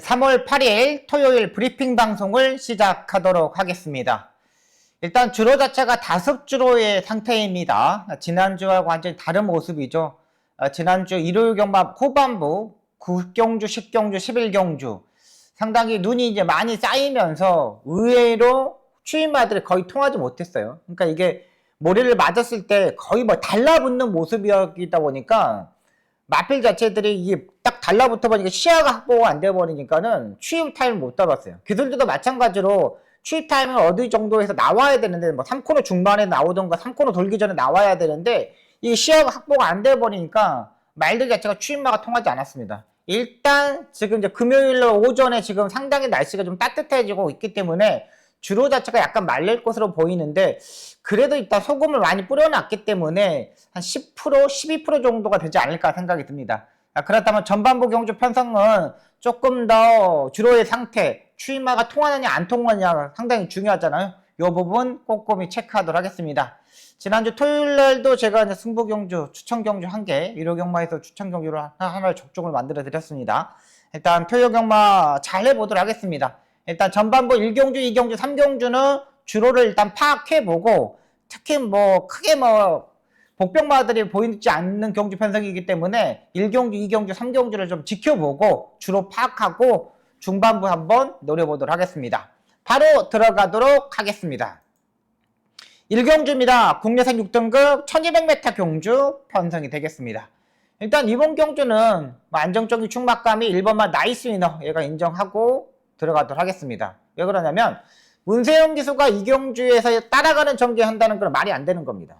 3월 8일 토요일 브리핑 방송을 시작하도록 하겠습니다. 일단 주로 자체가 다습주로의 상태입니다. 지난주와 완전히 다른 모습이죠. 지난주 일요일 경마 후반부 9경주, 10경주, 11경주 상당히 눈이 이제 많이 쌓이면서 의외로 추임마들이 거의 통하지 못했어요. 그러니까 이게 모래를 맞았을 때 거의 뭐 달라붙는 모습이었다 보니까 마필 자체들이 이게 딱 달라붙어 보니까 시야가 확보가 안 돼 버리니까는 추입 타임을 못 잡았어요. 기술들도 마찬가지로 추입 타임은 어느 정도에서 나와야 되는데 뭐 3코너 중반에 나오던가 3코너 돌기 전에 나와야 되는데 이 시야가 확보가 안 돼 버리니까 말들 자체가 추입마가 통하지 않았습니다. 일단 지금 이제 금요일 오전에 지금 상당히 날씨가 좀 따뜻해지고 있기 때문에 주로 자체가 약간 말릴 것으로 보이는데 그래도 일단 소금을 많이 뿌려놨기 때문에 한 10%, 12% 정도가 되지 않을까 생각이 듭니다. 그렇다면 전반부 경주 편성은 조금 더 주로의 상태, 추임마가 통하느냐 안 통하느냐 상당히 중요하잖아요. 이 부분 꼼꼼히 체크하도록 하겠습니다. 지난주 토요일날도 제가 이제 승부 경주, 추천 경주 1개, 일요 경마에서 추천 경주를 하나를 접종을 만들어 드렸습니다. 일단 토요 경마 잘 해보도록 하겠습니다. 일단 전반부 1경주, 2경주, 3경주는 주로를 일단 파악해보고 특히 뭐 크게 뭐 복병마들이 보이지 않는 경주 편성이기 때문에 1경주, 2경주, 3경주를 좀 지켜보고 주로 파악하고 중반부 한번 노려보도록 하겠습니다. 바로 들어가도록 하겠습니다. 1경주입니다. 국내산 6등급 1200m 경주 편성이 되겠습니다. 일단 이번 경주는 안정적인 충막감이 1번마 나이스 위너 얘가 인정하고 들어가도록 하겠습니다. 왜 그러냐면 문세영 기수가 이 경주에서 따라가는 전개한다는 건 말이 안 되는 겁니다.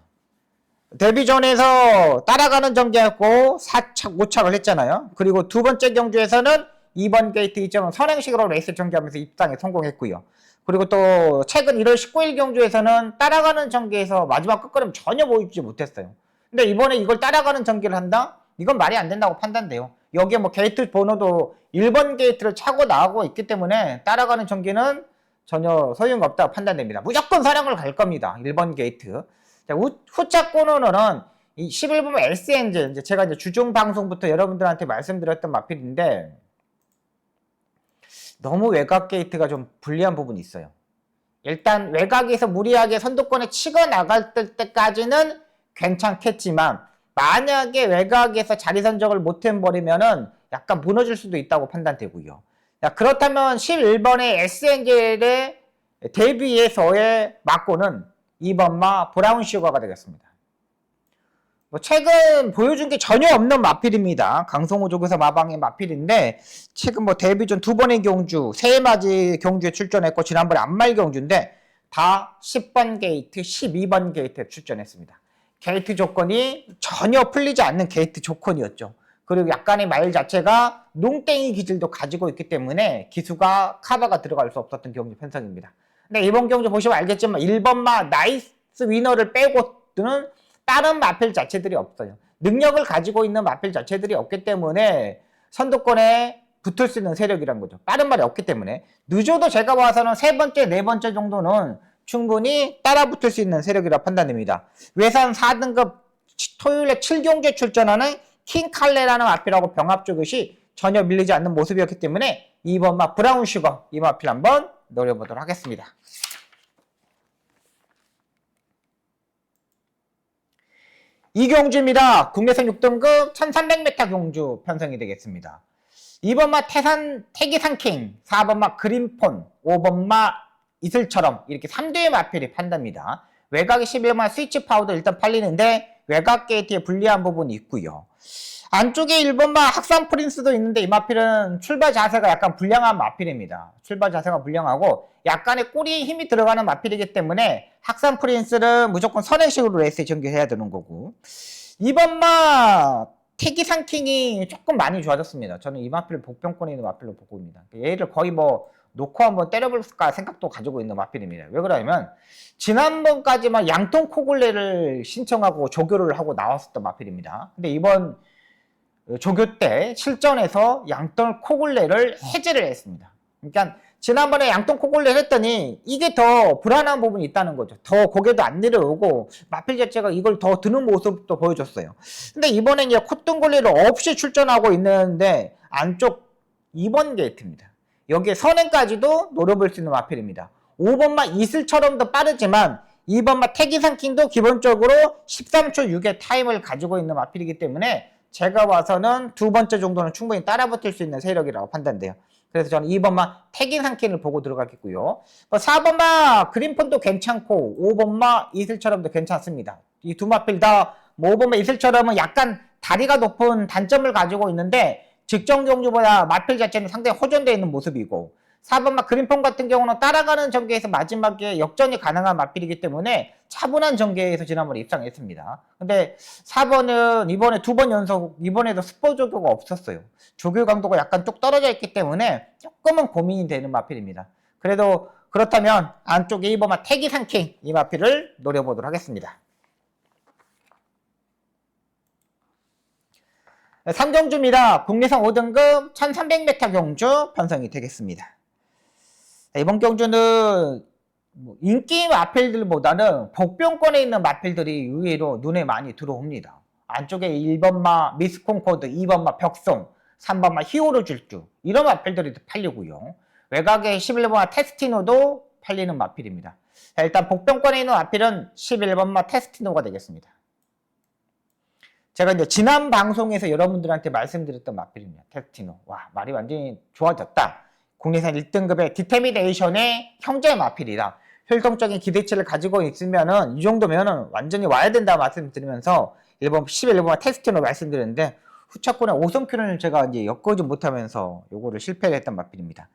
데뷔전에서 따라가는 전개했고 4착, 5착을 했잖아요. 그리고 두 번째 경주에서는 2번 게이트 2점은 선행식으로 레이스 전개하면서 입상에 성공했고요. 그리고 또 최근 1월 19일 경주에서는 따라가는 전개에서 마지막 끝걸음 전혀 보이지 못했어요. 근데 이번에 이걸 따라가는 전개를 한다? 이건 말이 안 된다고 판단돼요. 여기에 뭐 게이트 번호도 1번 게이트를 차고 나가고 있기 때문에 따라가는 전개는 전혀 소용이 없다고 판단됩니다. 무조건 사령을 갈 겁니다. 1번 게이트. 자, 후차 코너는 이 11번 SNG, 이제 제가 이제 주중 방송부터 여러분들한테 말씀드렸던 마필인데 너무 외곽 게이트가 좀 불리한 부분이 있어요. 일단 외곽에서 무리하게 선두권에 치고 나갈 때까지는 괜찮겠지만 만약에 외곽에서 자리 선적을 못 해버리면은 약간 무너질 수도 있다고 판단되고요. 자, 그렇다면 11번의 SNG의 데뷔에서의 막고는 2번마 브라운 슈거가 되겠습니다. 뭐 최근 보여준 게 전혀 없는 마필입니다. 강성호 조교사 마방의 마필인데 최근 뭐 데뷔전 2번의 경주, 새해맞이 경주에 출전했고 지난번에 안말 경주인데 다 10번 게이트, 12번 게이트에 출전했습니다. 게이트 조건이 전혀 풀리지 않는 게이트 조건이었죠. 그리고 약간의 말 자체가 농땡이 기질도 가지고 있기 때문에 기수가 카바가 들어갈 수 없었던 경주 편성입니다. 근데 이번 경주 보시면 알겠지만 1번마 나이스 위너를 빼고는 다른 마필 자체들이 없어요. 능력을 가지고 있는 마필 자체들이 없기 때문에 선두권에 붙을 수 있는 세력이란 거죠. 빠른 말이 없기 때문에 늦어도 제가 봐서는 세 번째, 네 번째 정도는 충분히 따라 붙을 수 있는 세력이라 판단됩니다. 외산 4등급 토요일에 7경주에 출전하는 킹칼레라는 마필하고 병합 조교시 전혀 밀리지 않는 모습이었기 때문에 2번마 브라운 슈거 이 마필 한번 노려보도록 하겠습니다. 이 경주입니다. 국내선 6등급 1300m 경주 편성이 되겠습니다. 2번마 태기산킹, 4번마 그린폰, 5번마 이슬처럼 이렇게 3대의 마필이 판답니다. 외곽이 11번마 스위치 파우더 일단 팔리는데 외곽 게이트에 불리한 부분이 있고요. 안쪽에 1번마 학산 프린스도 있는데 이 마필은 출발 자세가 약간 불량한 마필입니다. 출발 자세가 불량하고 약간의 꼬리에 힘이 들어가는 마필이기 때문에 학산 프린스를 무조건 선행식으로 레이스에 전개해야 되는 거고 2번마 태기산킹이 조금 많이 좋아졌습니다. 저는 이 마필을 복병권에 있는 마필로 보고 있습니다. 얘를 거의 뭐 놓고 한번 때려볼까 생각도 가지고 있는 마필입니다. 왜 그러냐면 지난번까지만 양통 코굴레를 신청하고 조교를 하고 나왔었던 마필입니다. 근데 이번 조교 때 실전에서 양통 코굴레를 해제를 했습니다. 그러니까 지난번에 양통 코굴레를 했더니 이게 더 불안한 부분이 있다는 거죠. 더 고개도 안 내려오고 마필 자체가 이걸 더 드는 모습도 보여줬어요. 근데 이번에 이제 콧등골레를 없이 출전하고 있는데 안쪽 2번 게이트입니다. 여기에 선행까지도 노려볼 수 있는 마필입니다. 5번마 이슬처럼 더 빠르지만 2번마 태기상킹도 기본적으로 13초 6의 타임을 가지고 있는 마필이기 때문에 제가 봐서는 두 번째 정도는 충분히 따라붙을 수 있는 세력이라고 판단돼요. 그래서 저는 2번마 태기상킹을 보고 들어가겠고요. 4번마 그린폰도 괜찮고 5번마 이슬처럼도 괜찮습니다. 이 두 마필 다 5번마 이슬처럼은 약간 다리가 높은 단점을 가지고 있는데 직전 경주보다 마필 자체는 상당히 호전되어 있는 모습이고 4번마 그린폰 같은 경우는 따라가는 전개에서 마지막에 역전이 가능한 마필이기 때문에 차분한 전개에서 지난번에 입상했습니다. 근데 4번은 이번에 두 번 연속 이번에도 스포 조교가 없었어요. 조교 강도가 약간 쭉 떨어져 있기 때문에 조금은 고민이 되는 마필입니다. 그래도 그렇다면 안쪽에 2번마 태기상킹 이 마필을 노려보도록 하겠습니다. 3경주입니다. 국내선 5등급 1300m 경주 편성이 되겠습니다. 이번 경주는 인기 마필들보다는 복병권에 있는 마필들이 의외로 눈에 많이 들어옵니다. 안쪽에 1번마 미스콘코드, 2번마 벽송, 3번마 히어로 질주 이런 마필들이 팔리고요. 외곽에 11번마 테스티노도 팔리는 마필입니다. 일단 복병권에 있는 마필은 11번마 테스티노가 되겠습니다. 제가 이제 지난 방송에서 여러분들한테 말씀드렸던 마필입니다. 테스티노. 와, 말이 완전히 좋아졌다. 국내산 1등급의 디테미네이션의 형제 마필이다. 활동적인 기대치를 가지고 있으면은 이 정도면은 완전히 와야 된다 말씀드리면서 11번 테스티노 말씀드렸는데 후차권의 5성큐는 제가 이제 엮어지 못하면서 요거를 실패를 했던 마필입니다.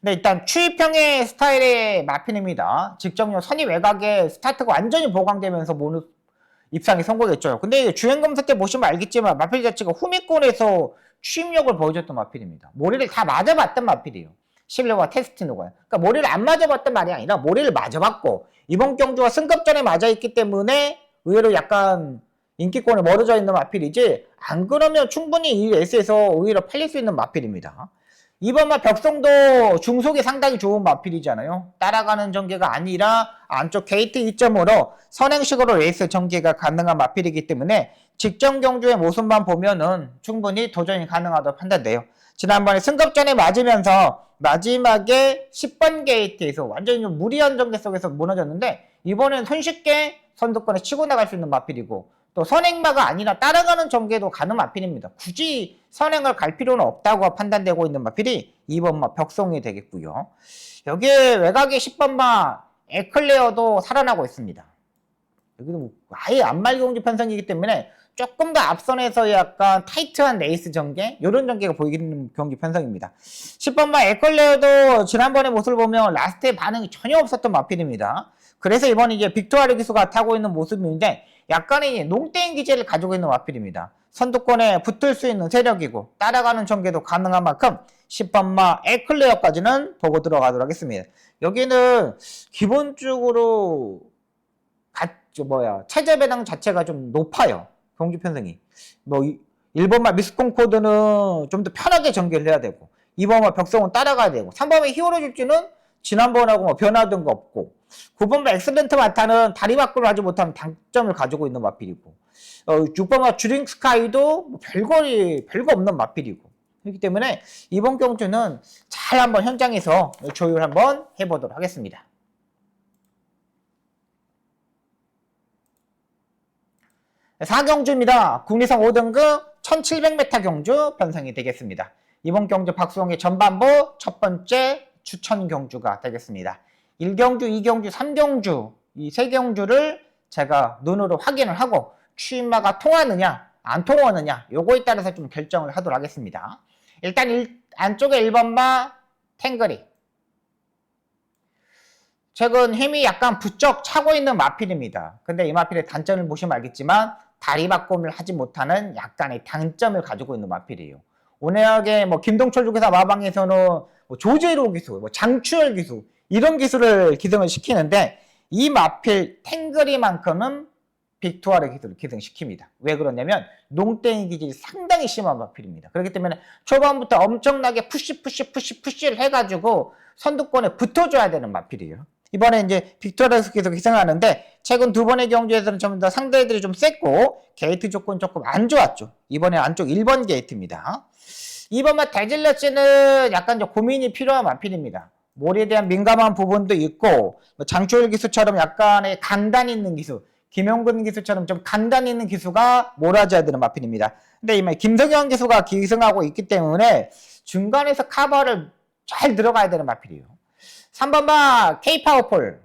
근데 일단 추입형의 스타일의 마필입니다. 직접용 선의 외곽에 스타트가 완전히 보강되면서 입상에 성공했죠. 근데 주행검사 때 보시면 알겠지만 마필 자체가 후미권에서 추임력을 보여줬던 마필입니다. 모래를 다 맞아봤던 마필이에요. 11번 테스티노가. 그러니까 모래를 안 맞아봤던 말이 아니라 모래를 맞아봤고 이번 경주가 승급전에 맞아있기 때문에 의외로 약간 인기권에 멀어져 있는 마필이지 안 그러면 충분히 이 레이스에서 의외로 팔릴 수 있는 마필입니다. 이번만 벽성도 중속이 상당히 좋은 마필이잖아요. 따라가는 전개가 아니라 안쪽 게이트 2점으로 선행식으로 레이스 전개가 가능한 마필이기 때문에 직전 경주의 모습만 보면은 충분히 도전이 가능하다고 판단돼요. 지난번에 승급전에 맞으면서 마지막에 10번 게이트에서 완전히 좀 무리한 전개 속에서 무너졌는데 이번엔 손쉽게 선두권에 치고 나갈 수 있는 마필이고 또 선행마가 아니라 따라가는 전개도 가는 마필입니다. 굳이 선행을 갈 필요는 없다고 판단되고 있는 마필이 2번마 벽송이 되겠고요. 여기에 외곽에 10번마 에클레어도 살아나고 있습니다. 여기도 뭐 아예 안말경주 편성이기 때문에 조금 더 앞선에서 약간 타이트한 레이스 전개 이런 전개가 보이는 경기 편성입니다. 10번마 에클레어도 지난번에 모습을 보면 라스트에 반응이 전혀 없었던 마필입니다. 그래서 이번에 이제 빅토아르 기수가 타고 있는 모습인데 약간의 농땡 기제를 가지고 있는 마필입니다. 선두권에 붙을 수 있는 세력이고 따라가는 전개도 가능한 만큼 10번마 에클레어까지는 보고 들어가도록 하겠습니다. 여기는 기본적으로 체제 배당 자체가 좀 높아요. 경주 편성이. 1번마 미스콘 코드는 좀 더 편하게 전개를 해야 되고 2번마 벽성은 따라가야 되고 3번마 히어로 질주는 지난번하고 뭐 변화된 거 없고 9번마 엑셀런트 마타는 다리 밖으로 하지 못하는 단점을 가지고 있는 마필이고 6번마 주링 스카이도 뭐 별거 없는 마필이고 그렇기 때문에 이번 경주는 잘 한번 현장에서 조율 한번 해보도록 하겠습니다. 네, 4경주입니다. 국내선 5등급 1700m 경주 편성이 되겠습니다. 이번 경주 박수홍의 전반부 첫 번째 추천 경주가 되겠습니다. 1경주, 2경주, 3경주 이 세 경주를 제가 눈으로 확인을 하고 추임마가 통하느냐 안 통하느냐 요거에 따라서 좀 결정을 하도록 하겠습니다. 일단 안쪽에 1번마 탱거리 최근 힘이 약간 부쩍 차고 있는 마필입니다. 근데 이 마필의 단점을 보시면 알겠지만 다리 바꿈을 하지 못하는 약간의 단점을 가지고 있는 마필이에요. 온해하게 김동철 중개사 마방에서는 조제로 기술, 장추열 기술 이런 기술을 기승을 시키는데 이 마필 탱거리만큼은 빅토아르 기술을 기승시킵니다. 왜 그러냐면 농땡이 기질이 상당히 심한 마필입니다. 그렇기 때문에 초반부터 엄청나게 푸시를 해가지고 선두권에 붙어줘야 되는 마필이에요. 이번에 이제 빅토아르 기술을 기승하는데 최근 두 번의 경주에서는 좀 더 상대들이 좀 셌고 게이트 조건 조금 안 좋았죠. 이번에 안쪽 1번 게이트입니다. 2번마 데질러스는 약간 좀 고민이 필요한 마필입니다. 몰에 대한 민감한 부분도 있고 장초일 기수처럼 약간의 강단 있는 기수, 김용근 기수처럼 좀 강단 있는 기수가 몰아줘야 되는 마필입니다. 근데 이말 김성현 기수가 기승하고 있기 때문에 중간에서 커버를 잘 들어가야 되는 마필이에요. 3번마 K-파워폴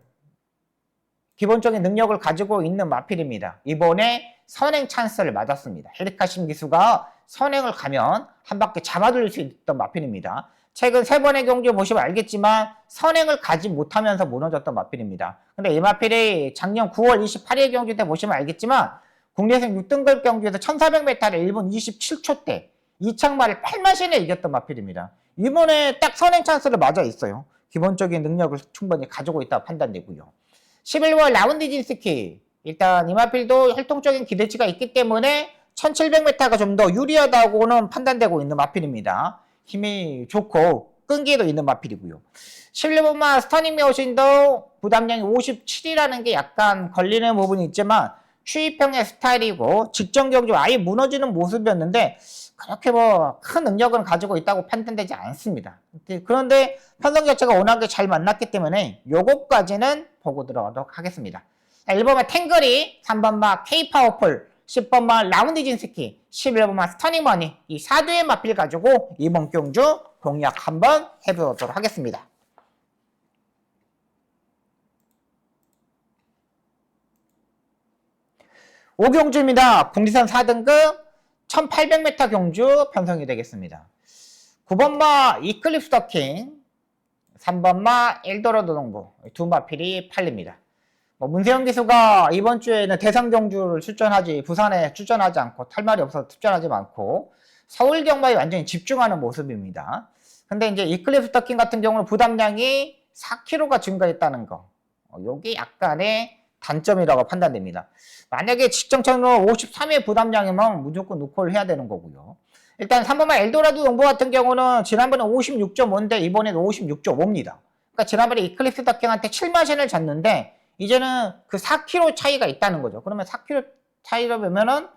기본적인 능력을 가지고 있는 마필입니다. 이번에 선행 찬스를 맞았습니다. 헤리카심 기수가 선행을 가면 한 바퀴 잡아들일 수 있던 마필입니다. 최근 3번의 경주 보시면 알겠지만 선행을 가지 못하면서 무너졌던 마필입니다. 근데 이 마필이 작년 9월 28일 경주 때 보시면 알겠지만 국내선 6등급 경주에서 1400m를 1분 27초 때 이창마를 8마신에 이겼던 마필입니다. 이번에 딱 선행 찬스를 맞아 있어요. 기본적인 능력을 충분히 가지고 있다고 판단되고요. 11월 라운디진스키 일단 이 마필도 활동적인 기대치가 있기 때문에 1700m가 좀 더 유리하다고는 판단되고 있는 마필입니다. 힘이 좋고 끈기도 있는 마필이고요. 11번마 스터닝 메어신도 부담량이 57이라는 게 약간 걸리는 부분이 있지만 추이평의 스타일이고 직전 경주 아예 무너지는 모습이었는데 그렇게 뭐 큰 능력은 가지고 있다고 판단되지 않습니다. 그런데 편성 자체가 워낙에 잘 만났기 때문에 요거까지는 보고 들어가도록 하겠습니다. 1번마 탱거리, 3번마 K-파워폴, 10번마 라운디진스키, 11번마 스터닝머니 이 4두의 마필 가지고 이번 경주 공략 한번 해보도록 하겠습니다. 오경주입니다. 국리선 4등급 1800m 경주 편성이 되겠습니다. 9번마 이클립스 더킹, 3번마 엘도라도 농부 두 마필이 팔립니다. 문세영 기수가 이번 주에는 대상 경주를 출전하지 부산에 출전하지 않고 탈말이 없어서 출전하지 않고 서울 경마에 완전히 집중하는 모습입니다. 근데 이제 이클립스 더킹 같은 경우는 부담량이 4kg가 증가했다는 거, 요게 약간의 단점이라고 판단됩니다. 만약에 직전처럼 53의 부담량이면 무조건 노콜 해야 되는 거고요. 일단 3번만 엘도라도 농부 같은 경우는 지난번에 56.5인데 이번에는 56.5입니다. 그러니까 지난번에 이클립스 더킹한테 7마신을 잤는데 이제는 그 4kg 차이가 있다는 거죠. 그러면 4kg 차이로 보면은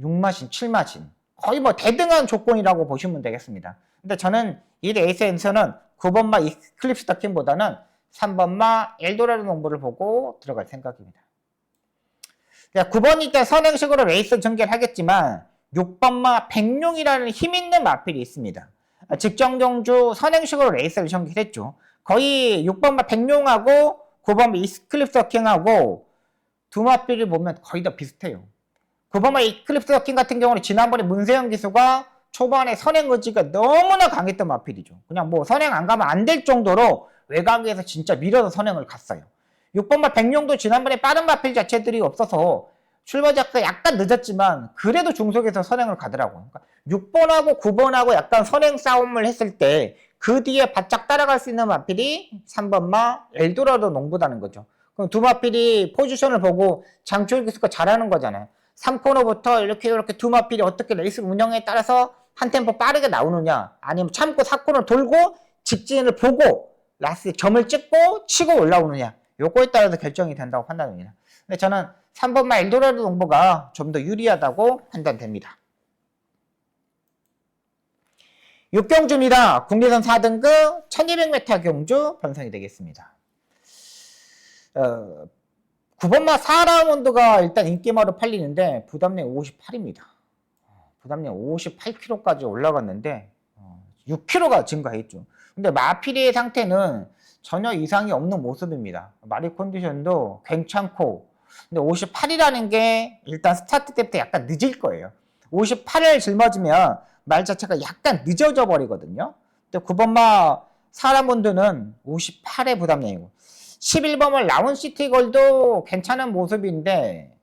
6마신, 7마신 거의 뭐 대등한 조건이라고 보시면 되겠습니다. 근데 저는 이 레이스에서는 9번마 이클립스 더킹보다는 3번마 엘도라도 농부를 보고 들어갈 생각입니다. 9번이 때 선행식으로 레이스 전개를 하겠지만 6번마 백룡이라는 힘있는 마필이 있습니다. 직전 경주 선행식으로 레이스를 전개했죠. 거의 6번마 백룡하고 9번마 이클립스 더킹하고 두 마필을 보면 거의 다 비슷해요. 9번마 이클립스 더킹 같은 경우는 지난번에 문세영 기수가 초반에 선행 의지가 너무나 강했던 마필이죠. 그냥 뭐 선행 안 가면 안 될 정도로 외곽에서 진짜 밀어서 선행을 갔어요. 6번마 백룡도 지난번에 빠른 마필 자체들이 없어서 출발 자체가 약간 늦었지만 그래도 중속에서 선행을 가더라고요. 그러니까 6번하고 9번하고 약간 선행 싸움을 했을 때 그 뒤에 바짝 따라갈 수 있는 마필이 3번마 엘도라도 농부다는 거죠. 그럼 두 마필이 포지션을 보고 장초일 기수가 잘하는 거잖아요. 3코너부터 이렇게 두 마필이 어떻게 레이스 운영에 따라서 한 템포 빠르게 나오느냐, 아니면 참고 4코너 돌고 직진을 보고 라스트 점을 찍고 치고 올라오느냐, 요거에 따라서 결정이 된다고 판단합니다. 근데 저는 3번마 엘도라도 농부가 좀 더 유리하다고 판단됩니다. 6경주입니다. 국내선 4등급 1200m 경주 편성이 되겠습니다. 9번마 4라운드가 일단 인기마로 팔리는데 부담량 58입니다. 부담량 58kg까지 올라갔는데 6kg가 증가했죠. 근데 마필의 상태는 전혀 이상이 없는 모습입니다. 마리 컨디션도 괜찮고, 근데 58이라는 게 일단 스타트 때부터 약간 늦을 거예요. 58을 짊어지면 말 자체가 약간 늦어져 버리거든요. 근데 9번마 사람분들은 58의 부담량이고 11번은 라운시티걸도 괜찮은 모습인데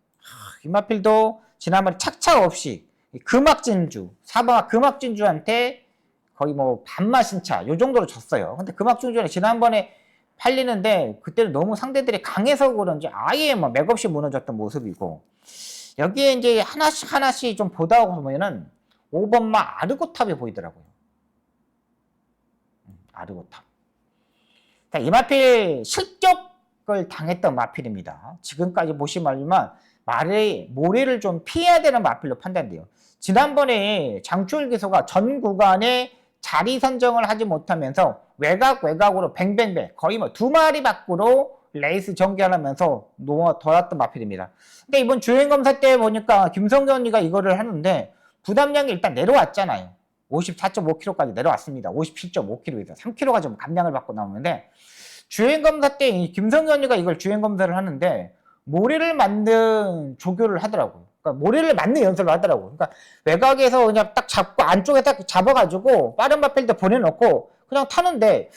이 마필도 지난번에 착착 없이 금악진주 4번마 금악진주한테 거의 뭐 반마신차 요 정도로 졌어요. 근데 금악진주는 지난번에 팔리는데 그때는 너무 상대들이 강해서 그런지 아예 뭐 맥없이 무너졌던 모습이고, 여기에 이제 하나씩 좀 보다 보면은 5번마 아르고탑이 보이더라고요. 아르고탑. 이 마필 실격을 당했던 마필입니다. 지금까지 보시면 알지만 모래를 좀 피해야 되는 마필로 판단돼요. 지난번에 장추월 기수가 전 구간에 자리 선정을 하지 못하면서 외곽으로 뱅뱅뱅 거의 뭐 2마리 밖으로 레이스 전개하면서 돌았던 마필입니다. 근데 이번 주행검사 때 보니까 김성현이가 이거를 하는데 부담량이 일단 내려왔잖아요. 54.5kg까지 내려왔습니다. 57.5kg에서 3kg가 좀 감량을 받고 나오는데 주행검사 때 김성현이가 이걸 주행검사를 하는데 모래를 맞는 조교를 하더라고요. 그러니까 모래를 맞는 연습을 하더라고요. 그러니까 외곽에서 그냥 딱 잡고 안쪽에 딱 잡아가지고 빠른 마필드 보내놓고 그냥 타는데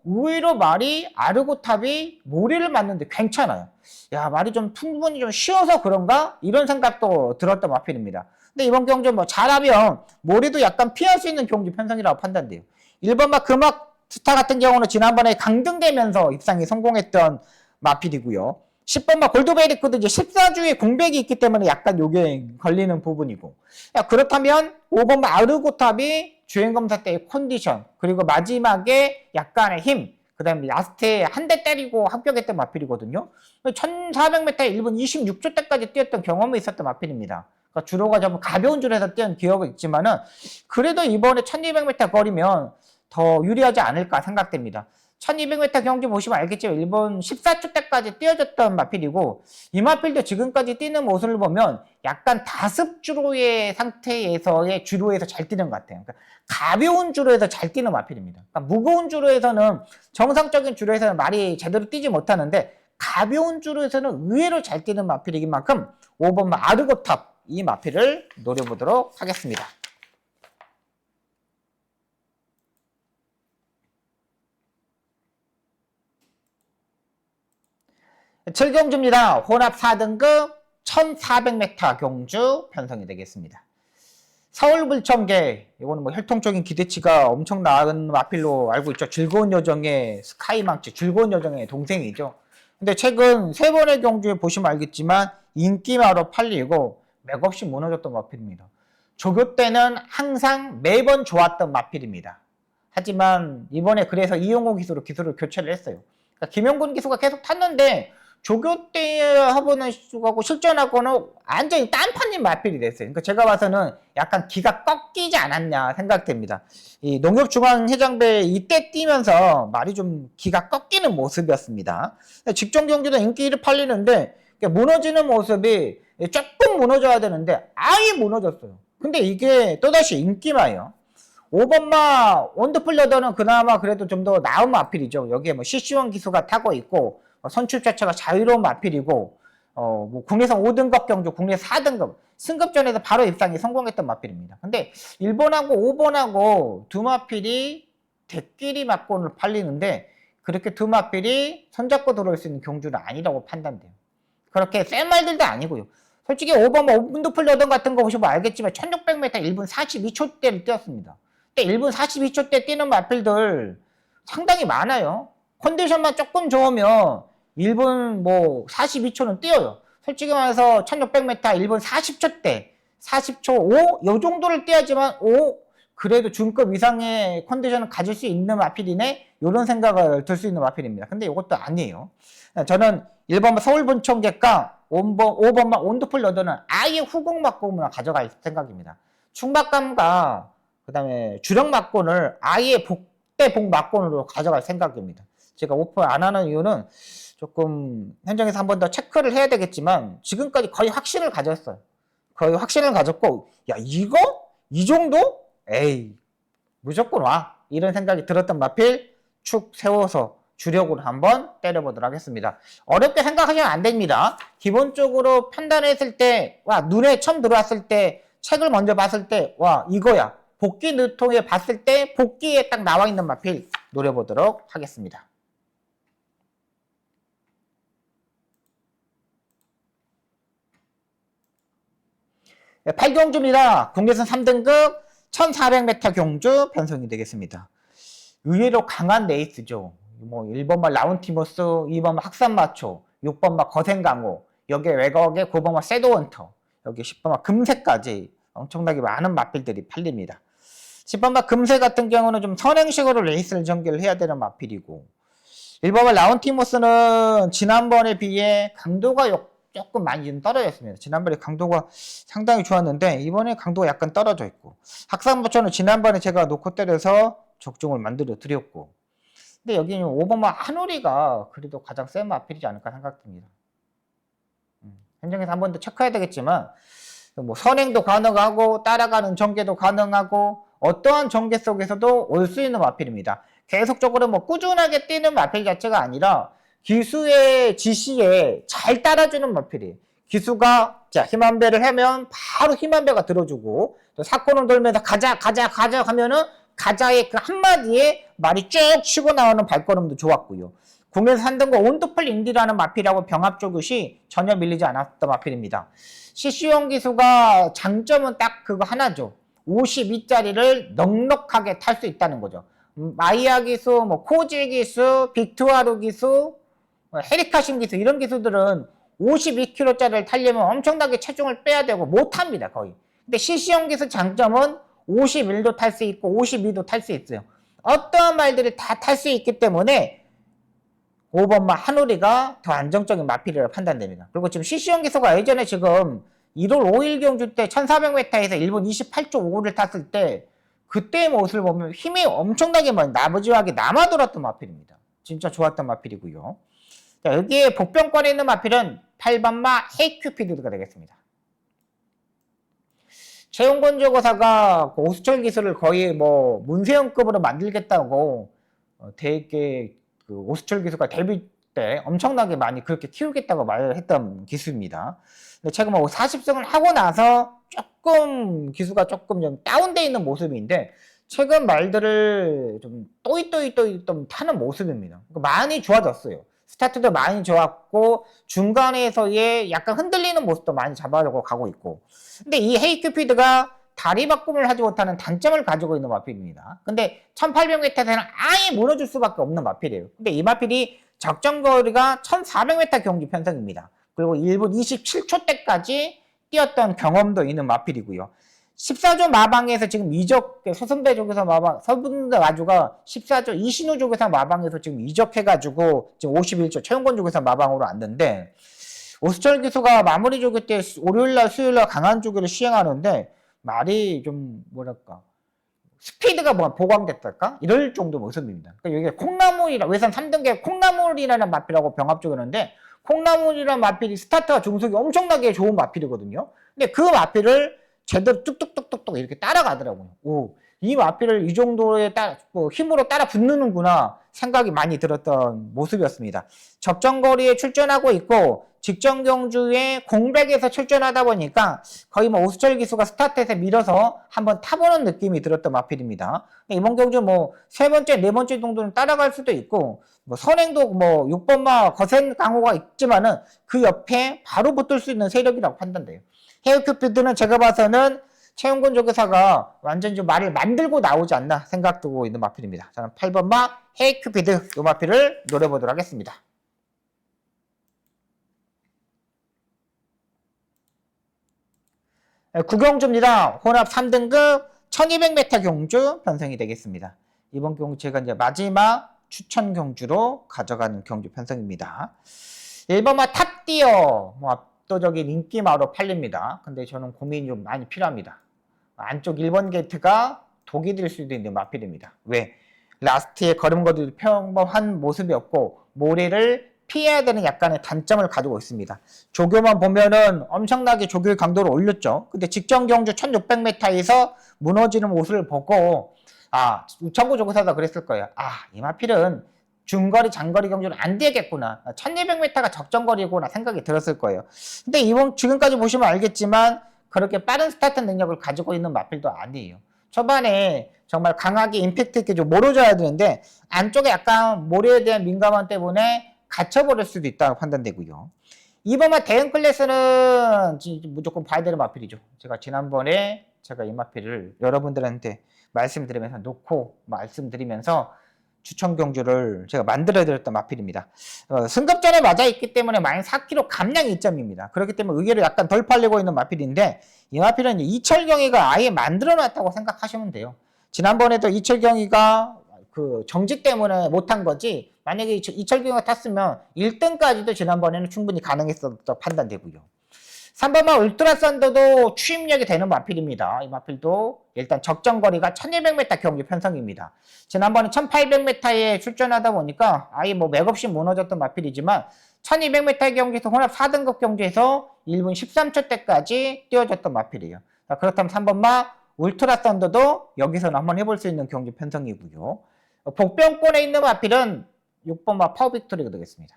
의외로 말이 아르고탑이 모래를 맞는데 괜찮아요. 야, 말이 좀 충분히 좀 쉬워서 그런가? 이런 생각도 들었던 마필입니다. 근데 이번 경주 뭐 잘하면 모래도 약간 피할 수 있는 경주 편성이라고 판단돼요. 1번 막 금악 스타 같은 경우는 지난번에 강등되면서 입상에 성공했던 마필이고요. 10번 막 골드베리크도 이제 14주에 공백이 있기 때문에 약간 요게 걸리는 부분이고. 야, 그렇다면 5번 막 아르고탑이 주행검사 때의 컨디션, 그리고 마지막에 약간의 힘, 그 다음에 라스트에 한 대 때리고 합격했던 마필이거든요. 1400m 1분 26초 때까지 뛰었던 경험이 있었던 마필입니다. 그러니까 주로가 좀 가벼운 줄에서 뛰었던 기억은 있지만은 그래도 이번에 1200m 거리면 더 유리하지 않을까 생각됩니다. 1200m 경주 보시면 알겠지만 일본 14초 때까지 뛰어졌던 마필이고 이 마필도 지금까지 뛰는 모습을 보면 약간 다습주로의 상태에서의 주로에서 잘 뛰는 것 같아요. 그러니까 가벼운 주로에서 잘 뛰는 마필입니다. 그러니까 무거운 주로에서는 정상적인 주로에서는 말이 제대로 뛰지 못하는데 가벼운 주로에서는 의외로 잘 뛰는 마필이긴 만큼 5번 아르고탑 이 마필을 노려보도록 하겠습니다. 7경주입니다. 혼합 4등급 1400m 경주 편성이 되겠습니다. 서울 불청계, 이거는 뭐 혈통적인 기대치가 엄청 나은 마필로 알고 있죠. 즐거운 여정의 스카이망치, 즐거운 여정의 동생이죠. 근데 최근 3번의 경주에 보시면 알겠지만 인기마로 팔리고 맥없이 무너졌던 마필입니다. 조교 때는 항상 매번 좋았던 마필입니다. 하지만 이번에 그래서 이용호 기수로 기수를 교체를 했어요. 그러니까 김영군 기수가 계속 탔는데 조교 때 하고는 실전하고는 완전히 딴판인 마필이 됐어요. 그러니까 제가 봐서는 약간 기가 꺾이지 않았냐 생각됩니다. 이 농협중앙회장배 이때 뛰면서 말이 좀 기가 꺾이는 모습이었습니다. 직전 경기도 인기를 팔리는데 무너지는 모습이 조금 무너져야 되는데 아예 무너졌어요. 근데 이게 또다시 인기마예요. 5번마 원더풀 러더는 그나마 그래도 좀 더 나은 마필이죠. 여기에 뭐 CC1 기수가 타고 있고 선출 자체가 자유로운 마필이고 뭐 국내선 5등급 경주, 국내 4등급 승급전에서 바로 입상에 성공했던 마필입니다. 근데 1번하고 5번하고 두 마필이 대끼리 맞고는 팔리는데 그렇게 두 마필이 손잡고 들어올 수 있는 경주는 아니라고 판단돼요. 그렇게 센 말들도 아니고요. 솔직히 5번 원더풀 러더 같은 거 보시면 알겠지만 1600m 1분 42초대를 뛰었습니다. 근데 1분 42초대 뛰는 마필들 상당히 많아요. 컨디션만 조금 좋으면 1분 뭐 42초는 뛰어요. 솔직히 말해서 1600m 1분 40초대, 40초 5? 요 정도를 뛰어야지만 그래도 중급 이상의 컨디션을 가질 수 있는 마필이네? 이런 생각을 들 수 있는 마필입니다. 근데 이것도 아니에요. 저는 1번 서울본청객과 5번만 원더풀 러더는 아예 후공 막공을 가져갈 생각입니다. 충막감과 그 다음에 주력 막공을 아예 복대복 막공으로 가져갈 생각입니다. 제가 오픈 안 하는 이유는 조금 현장에서 한 번 더 체크를 해야 되겠지만 지금까지 거의 확신을 가졌어요. 거의 확신을 가졌고 야 이거? 이 정도? 에이 무조건 와. 이런 생각이 들었던 마필 축 세워서 주력으로 한번 때려보도록 하겠습니다. 어렵게 생각하시면 안 됩니다. 기본적으로 판단했을 때 와 눈에 처음 들어왔을 때 책을 먼저 봤을 때 와 이거야. 복귀 느통에 봤을 때 복귀에 딱 나와 있는 마필 노려보도록 하겠습니다. 8경주입니다. 국내선 3등급 1400m 경주 편성이 되겠습니다. 의외로 강한 레이스죠. 뭐 1번마 라운티모스, 2번마 학산마초, 6번마 거센강호, 여기에 외곽에 9번마 세도원터, 여기 10번마 금세까지 엄청나게 많은 마필들이 팔립니다. 10번마 금세 같은 경우는 좀 선행식으로 레이스를 전개를 해야 되는 마필이고 1번마 라운티모스는 지난번에 비해 강도가 조금 많이 좀 떨어졌습니다. 지난번에 강도가 상당히 좋았는데 이번에 강도가 약간 떨어져 있고, 학산부초는 지난번에 제가 놓고 때려서 적중을 만들어 드렸고, 근데 여기는 5번마 한오리가 그래도 가장 센 마필이지 않을까 생각됩니다. 현장에서 한 번 더 체크해야 되겠지만, 뭐 선행도 가능하고 따라가는 전개도 가능하고 어떠한 전개 속에서도 올 수 있는 마필입니다. 계속적으로 뭐 꾸준하게 뛰는 마필 자체가 아니라 기수의 지시에 잘 따라주는 마필이에요. 기수가 자 힘한배를 하면 바로 힘한배가 들어주고, 또 사건을 돌면서 가자 하면은 가자의 그 한마디에 말이 쭉 치고 나오는 발걸음도 좋았고요. 국내에서 3등과 온도플 인디라는 마필하고 병합 조교시 전혀 밀리지 않았던 마필입니다. CC용 기수가 장점은 딱 그거 하나죠. 52짜리를 넉넉하게 탈 수 있다는 거죠. 마이아 기수, 뭐 코지 기수, 빅투아루 기수, 헤리카신 기수 이런 기수들은 52kg짜리를 타려면 엄청나게 체중을 빼야 되고 못합니다 거의. 근데 CC용 기수 장점은 51도 탈 수 있고 52도 탈 수 있어요. 어떠한 말들이 다 탈 수 있기 때문에 5번마 한오리가 더 안정적인 마필이라고 판단됩니다. 그리고 지금 CC용 기수가 예전에 지금 1월 5일 경주 때 1400m에서 1분 28초 59를 탔을 때 그때의 모습을 보면 힘이 엄청나게 많이 나부지하게 남아돌았던 마필입니다. 진짜 좋았던 마필이고요. 자, 여기에 복병권에 있는 마필은 8번마 헤이큐피드가 되겠습니다. 최용곤 조교사가 오수철 기술을 거의 뭐 문세영급으로 만들겠다고 되게 그 오수철 기수가 데뷔 때 엄청나게 많이 그렇게 키우겠다고 말을 했던 기수입니다. 근데 최근 뭐 40승을 하고 나서 조금 기수가 조금 좀 다운돼 있는 모습인데 최근 말들을 좀 또이또이 좀 타는 모습입니다. 많이 좋아졌어요. 스타트도 많이 좋았고 중간에서의 약간 흔들리는 모습도 많이 잡아가고 가고 있고, 근데 이 헤이큐피드가 다리 바꿈을 하지 못하는 단점을 가지고 있는 마필입니다. 근데 1800m에서는 아예 무너질 수밖에 없는 마필이에요. 근데 이 마필이 적정거리가 1400m 경주 편성입니다. 그리고 1분 27초 때까지 뛰었던 경험도 있는 마필이고요. 14조 마방에서 지금 이적, 서승배 조교사 마방, 서분대 와주가 14조 이신우 조교사 마방에서 지금 이적해가지고 지금 51조 최용곤 조교사 마방으로 왔는데, 오수철 기수가 마무리 조교 때 월요일날 수요일날 강한 조교를 시행하는데 말이 좀 뭐랄까 스피드가 뭐 보강됐달까 이럴 정도 모습입니다. 그러니까 여기 콩나물이라 외선 3등계 콩나물이라는 마필하고 병합 조교인데, 콩나물이라는 마필이 스타트와 중속이 엄청나게 좋은 마필이거든요. 근데 그 마필을 제대로 뚝뚝뚝뚝뚝 이렇게 따라가더라고요. 오, 이 마필을 이 정도의 힘으로 따라 붙는구나 생각이 많이 들었던 모습이었습니다. 적정거리에 출전하고 있고 직전 경주에 공백에서 출전하다 보니까 거의 뭐 오수철 기수가 스타트에서 밀어서 한번 타보는 느낌이 들었던 마필입니다. 이번 경주 뭐 세 번째, 네 번째 정도는 따라갈 수도 있고, 뭐 선행도 뭐 6번마 거센 강호가 있지만은 그 옆에 바로 붙을 수 있는 세력이라고 판단돼요. 헤어큐피드는 제가 봐서는 최용곤 조교사가 완전 좀 말을 만들고 나오지 않나 생각되고 있는 마필입니다. 저는 8번마 헤이큐피드 이 마필을 노려보도록 하겠습니다. 구경주입니다. 혼합 3등급 1200m 경주 편성이 되겠습니다. 이번 경주 제가 이제 마지막 추천 경주로 가져가는 경주 편성입니다. 1번마 탑디어 뭐 압도적인 인기마로 팔립니다. 근데 저는 고민이 좀 많이 필요합니다. 안쪽 1번 게이트가 독이 될 수도 있는 마필입니다. 왜? 라스트에 걸음걸이도 평범한 모습이었고 모래를 피해야 되는 약간의 단점을 가지고 있습니다. 조교만 보면은 엄청나게 조교의 강도를 올렸죠. 근데 직전 경주 1600m에서 무너지는 모습을 보고 우창구 조교사도 그랬을 거예요. 이 마필은 중거리, 장거리 경주는 안 되겠구나. 1200m가 적정거리구나 생각이 들었을 거예요. 근데 지금까지 보시면 알겠지만 그렇게 빠른 스타트 능력을 가지고 있는 마필도 아니에요. 초반에 정말 강하게 임팩트 있게 좀 몰아줘야 되는데 안쪽에 약간 모래에 대한 민감함 때문에 갇혀버릴 수도 있다고 판단되고요. 2번마 대응 클래스는 무조건 봐야 되는 마필이죠. 제가 지난번에 이 마필을 여러분들한테 말씀드리면서 말씀드리면서 추천 경주를 제가 만들어 드렸던 마필입니다. 승급전에 맞아 있기 때문에 마이너스 4kg 감량 2점입니다. 그렇기 때문에 의외로 약간 덜 팔리고 있는 마필인데, 이 마필은 이철경이가 아예 만들어 놨다고 생각하시면 돼요. 지난번에도 이철경이가 그 정지 때문에 못한 거지, 만약에 이철규가 탔으면 1등까지도 지난번에는 충분히 가능했었다 판단되고요. 3번마 울트라 썬더도 추임력이 되는 마필입니다. 이 마필도 일단 적정거리가 1200m 경기 편성입니다. 지난번에 1800m에 출전하다 보니까 아예 뭐 맥없이 무너졌던 마필이지만 1200m 경기에서 혼합 4등급 경기에서 1분 13초대까지 뛰어졌던 마필이에요. 자, 그렇다면 3번마 울트라 썬더도 여기서는 한번 해볼 수 있는 경기 편성이고요. 복병권에 있는 마필은 6번마 파워 빅토리가 되겠습니다.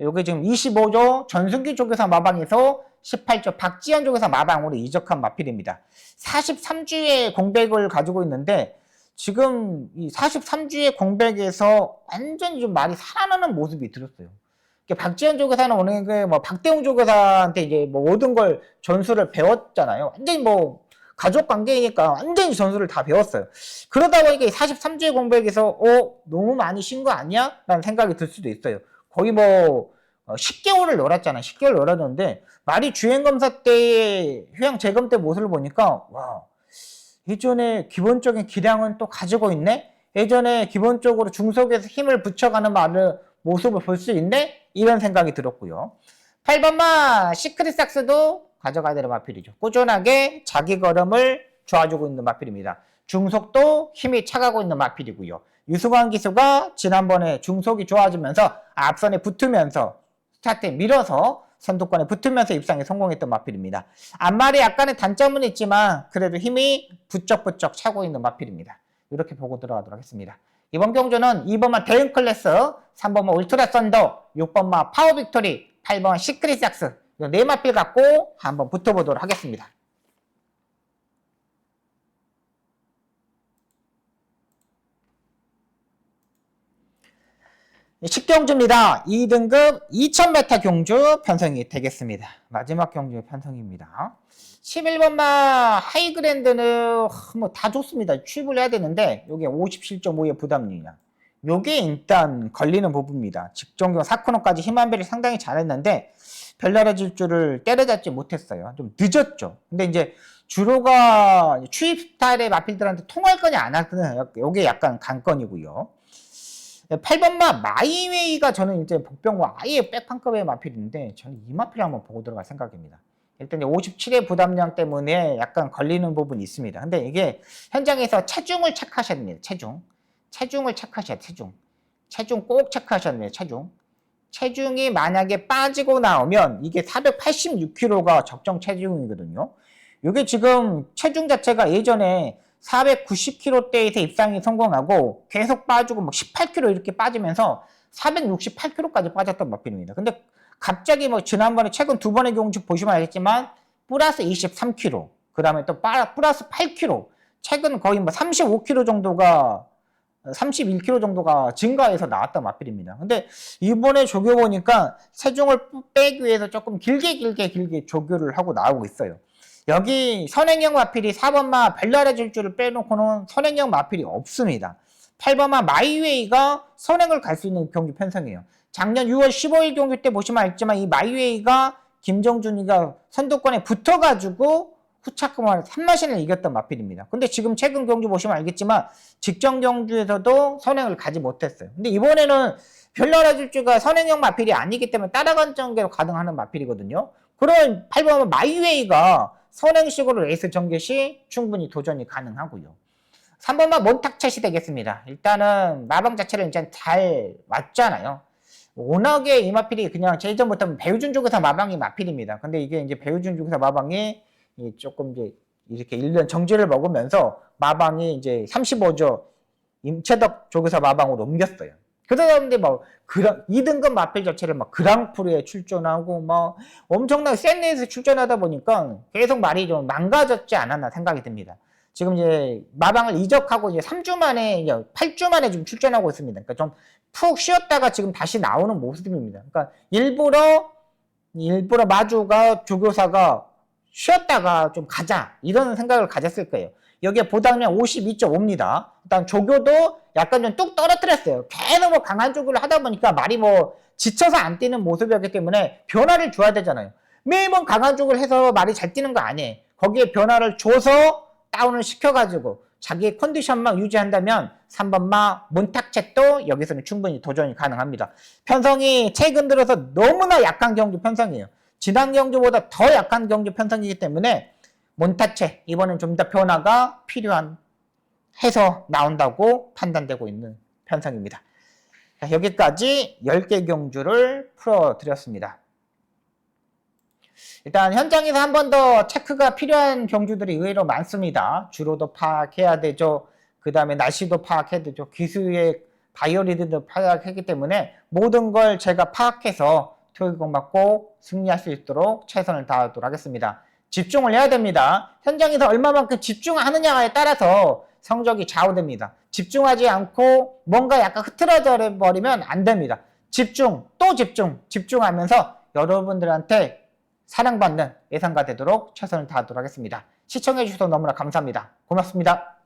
요게 지금 25조 전승기 조교사 마방에서 18조 박지현 조교사 마방으로 이적한 마필입니다. 43주의 공백을 가지고 있는데 지금 이 43주의 공백에서 완전히 좀 많이 살아나는 모습이 들었어요. 박지현 조교사는 오늘 뭐 박대웅 조교사한테 이제 뭐 모든 걸 전술을 배웠잖아요. 완전히 뭐 가족 관계이니까 완전히 전술을 다 배웠어요. 그러다 보니까 43주의 공백에서 너무 많이 쉰 거 아니야? 라는 생각이 들 수도 있어요. 거의 뭐 10개월을 놀았잖아. 10개월 놀았는데 말이 주행검사 때의 휴양 재검 때 모습을 보니까 와, 예전에 기본적인 기량은 또 가지고 있네? 예전에 기본적으로 중속에서 힘을 붙여가는 모습을 볼 수 있네? 이런 생각이 들었고요. 8번마 시크릿 삭스도 가져가야 되는 마필이죠. 꾸준하게 자기 걸음을 좋아주고 있는 마필입니다. 중속도 힘이 차가고 있는 마필이고요. 유승환 기수가 지난번에 중속이 좋아지면서 앞선에 붙으면서 스타트에 밀어서 선두권에 붙으면서 입상에 성공했던 마필입니다. 앞말이 약간의 단점은 있지만 그래도 힘이 부쩍부쩍 차고 있는 마필입니다. 이렇게 보고 들어가도록 하겠습니다. 이번 경주는 2번마 대응 클래스, 3번마 울트라 썬더, 6번마 파워 빅토리, 8번 시크릿 삭스 이 네 마필 갖고 한번 붙어보도록 하겠습니다. 식경주입니다. 2등급 2000m 경주 편성이 되겠습니다. 마지막 경주 편성입니다. 11번마 하이그랜드는 뭐 다 좋습니다. 취입을 해야 되는데 이게 57.5의 부담률이야. 요게 일단 걸리는 부분입니다. 직전경 4코너까지 힘한배를 상당히 잘했는데 별나라 질주를 때려잡지 못했어요. 좀 늦었죠. 근데 이제 주로가 취입 스타일의 마필들한테 통할 거냐 안 할 거냐 요게 약간 관건이고요. 8번마 마이웨이가 저는 이제 복병과 아예 백판급의 마필인데 저는 이 마필을 한번 보고 들어갈 생각입니다. 일단 57의 부담량 때문에 약간 걸리는 부분이 있습니다. 근데 이게 현장에서 체중을 체크하셔야 됩니다. 체중을 체크하셔야 돼요. 체중 꼭 체크하셔야 됩니다. 체중이 만약에 빠지고 나오면 이게 486kg가 적정 체중이거든요. 이게 지금 체중 자체가 예전에 490kg대에서 입상이 성공하고 계속 빠지고 뭐 18kg 이렇게 빠지면서 468kg까지 빠졌던 마필입니다. 근데 갑자기 뭐 지난번에 최근 두 번의 경주 보시면 알겠지만 플러스 23kg, 그 다음에 또 플러스 8kg, 최근 거의 뭐 35kg 정도가 31kg 정도가 증가해서 나왔던 마필입니다. 근데 이번에 조교 보니까 체중을 빼기 위해서 조금 길게 조교를 하고 나오고 있어요. 여기 선행형 마필이 4번마 별나라 질주를 빼놓고는 선행형 마필이 없습니다. 8번마 마이웨이가 선행을 갈 수 있는 경주 편성이에요. 작년 6월 15일 경주 때 보시면 알지만 이 마이웨이가 김정준이가 선두권에 붙어가지고 후차금을 3마신을 이겼던 마필입니다. 근데 지금 최근 경주 보시면 알겠지만 직전 경주에서도 선행을 가지 못했어요. 근데 이번에는 별나라 질주가 선행형 마필이 아니기 때문에 따라간 전개로 가능하는 마필이거든요. 그런 8번 마이웨이가 선행식으로 레이스 전개 시 충분히 도전이 가능하고요. 3번만 몬탁챗이 되겠습니다. 일단은 마방 자체를 이제 잘 왔잖아요. 워낙에 이 마필이 그냥 예전부터 배우준 조교사 마방이 마필입니다. 근데 이게 이제 배우준 조교사 마방이 조금 이제 이렇게 1년 정지를 먹으면서 마방이 이제 35조 임채덕 조교사 마방으로 옮겼어요. 그러다 보니 뭐 2등급 마필 자체를 막 그랑프리에 출전하고 막 엄청나게 센 레이스 출전하다 보니까 계속 말이 좀 망가졌지 않았나 생각이 듭니다. 지금 이제 마방을 이적하고 이제 3주 만에, 8주 만에 좀 출전하고 있습니다. 그러니까 좀 푹 쉬었다가 지금 다시 나오는 모습입니다. 그러니까 일부러 마주가 조교사가 쉬었다가 좀 가자 이런 생각을 가졌을 거예요. 여기에 보당량 52.5입니다. 일단 조교도 약간 좀 뚝 떨어뜨렸어요. 계속 뭐 강한 조교를 하다 보니까 말이 뭐 지쳐서 안 뛰는 모습이었기 때문에 변화를 줘야 되잖아요. 매번 강한 조교를 해서 말이 잘 뛰는 거 아니에요. 거기에 변화를 줘서 다운을 시켜가지고 자기의 컨디션만 유지한다면 3번마 몬탁챗도 여기서는 충분히 도전이 가능합니다. 편성이 최근 들어서 너무나 약한 경주 편성이에요. 지난 경주보다 더 약한 경주 편성이기 때문에 몬타체 이번엔 좀 더 변화가 필요한 해서 나온다고 판단되고 있는 편성입니다. 자, 여기까지 10개 경주를 풀어드렸습니다. 일단 현장에서 한 번 더 체크가 필요한 경주들이 의외로 많습니다. 주로도 파악해야 되죠. 그 다음에 날씨도 파악해야 되죠. 기수의 바이오리드도 파악하기 때문에 모든 걸 제가 파악해서 토익공 맞고 승리할 수 있도록 최선을 다하도록 하겠습니다. 집중을 해야 됩니다. 현장에서 얼마만큼 집중하느냐에 따라서 성적이 좌우됩니다. 집중하지 않고 뭔가 약간 흐트러져 버리면 안 됩니다. 집중, 또 집중, 집중하면서 여러분들한테 사랑받는 예상가 되도록 최선을 다하도록 하겠습니다. 시청해주셔서 너무나 감사합니다. 고맙습니다.